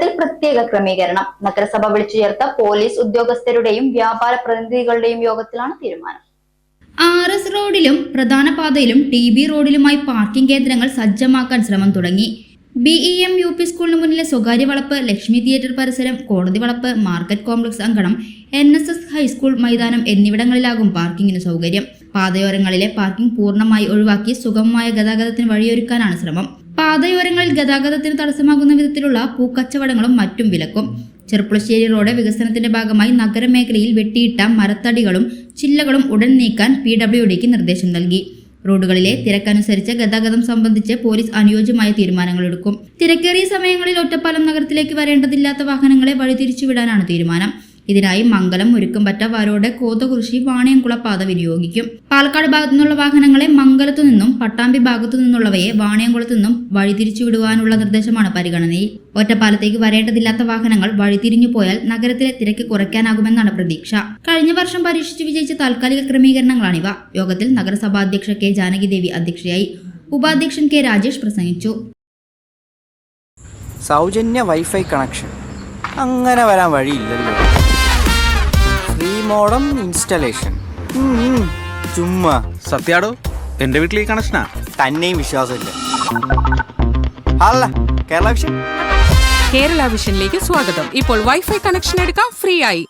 കൂടുതൽ പ്രത്യേക ക്രമീകരണം. നഗരസഭ വിളിച്ചു ചേർത്ത പോലീസ് ഉദ്യോഗസ്ഥരുടെയും വ്യാപാര പ്രതിനിധികളുടെയും യോഗത്തിലാണ് തീരുമാനം. RS റോഡിലും പ്രധാന പാതയിലും TB റോഡിലുമായി പാർക്കിംഗ് കേന്ദ്രങ്ങൾ സജ്ജമാക്കാൻ ശ്രമം തുടങ്ങി. BEM UP സ്കൂളിന് മുന്നിലെ സ്വകാര്യ വളപ്പ്, ലക്ഷ്മി തിയേറ്റർ പരിസരം, കോടതി വളപ്പ്, മാർക്കറ്റ് കോംപ്ലക്സ് അങ്കണം, NSS ഹൈസ്കൂൾ മൈതാനം എന്നിവിടങ്ങളിലാകും പാർക്കിങ്ങിന് സൗകര്യം. പാതയോരങ്ങളിലെ പാർക്കിംഗ് പൂർണ്ണമായി ഒഴിവാക്കി സുഗമമായ ഗതാഗതത്തിന് വഴിയൊരുക്കാനാണ് ശ്രമം. പാതയോരങ്ങളിൽ ഗതാഗതത്തിന് തടസ്സമാകുന്ന വിധത്തിലുള്ള പൂക്കച്ചവടങ്ങളും മറ്റും വിലക്കും. ചെർപ്പുളശ്ശേരി റോഡ് വികസനത്തിന്റെ ഭാഗമായി നഗരമേഖലയിൽ വെട്ടിയിട്ട മരത്തടികളും ചില്ലകളും ഉടൻ നീക്കാൻ PWDക്ക് നിർദ്ദേശം നൽകി. റോഡുകളിലെ തിരക്കനുസരിച്ച് ഗതാഗതം സംബന്ധിച്ച് പോലീസ് അനുയോജ്യമായ തീരുമാനങ്ങളെടുക്കും. തിരക്കേറിയ സമയങ്ങളിൽ ഒറ്റപ്പാലം നഗരത്തിലേക്ക് വരേണ്ടതില്ലാത്ത വാഹനങ്ങളെ വഴിതിരിച്ചുവിടാനാണ് തീരുമാനം. ഇതിനായി മംഗലം, മുരുക്കുംപറ്റ, വരോട്, കോതകുറിശി, വാണിയംകുള പാത വിനിയോഗിക്കും. പാലക്കാട് ഭാഗത്തു നിന്നുള്ള വാഹനങ്ങളെ മംഗലത്തു നിന്നും, പട്ടാമ്പി ഭാഗത്തു നിന്നുള്ളവയെ വാണിയംകുളത്തു നിന്നും വഴിതിരിച്ചുവിടുവാനുള്ള നിർദ്ദേശമാണ് പരിഗണനയിൽ. ഒറ്റപ്പാലത്തേക്ക് വരേണ്ടതില്ലാത്ത വാഹനങ്ങൾ വഴിതിരിഞ്ഞു പോയാൽ നഗരത്തിലെ തിരക്ക് കുറയ്ക്കാനാകുമെന്നാണ് പ്രതീക്ഷ. കഴിഞ്ഞ വർഷം പരീക്ഷിച്ച് വിജയിച്ച താൽക്കാലിക ക്രമീകരണങ്ങളാണിവ. യോഗത്തിൽ നഗരസഭാ അധ്യക്ഷ K ജാനകിദേവി അധ്യക്ഷയായി. ഉപാധ്യക്ഷൻ K രാജേഷ് പ്രസംഗിച്ചു. സൗജന്യ വൈഫൈ കണക്ഷൻ അങ്ങനെ വരാൻ വഴിയില്ലല്ലോ. ഫ്രീ മോഡം ഇൻസ്റ്റലേഷൻ ചുമ്മാ. സത്യാടോ, എന്റെ വീട്ടിൽ ഈ കണക്ഷനാ. തന്നെയും വിശ്വാസമില്ല. അല്ല, കേരള വിഷൻ. കേരള വിഷനിലേക്ക് സ്വാഗതം. ഇപ്പോൾ വൈഫൈ കണക്ഷൻ എടുക്കാം ഫ്രീ ആയി.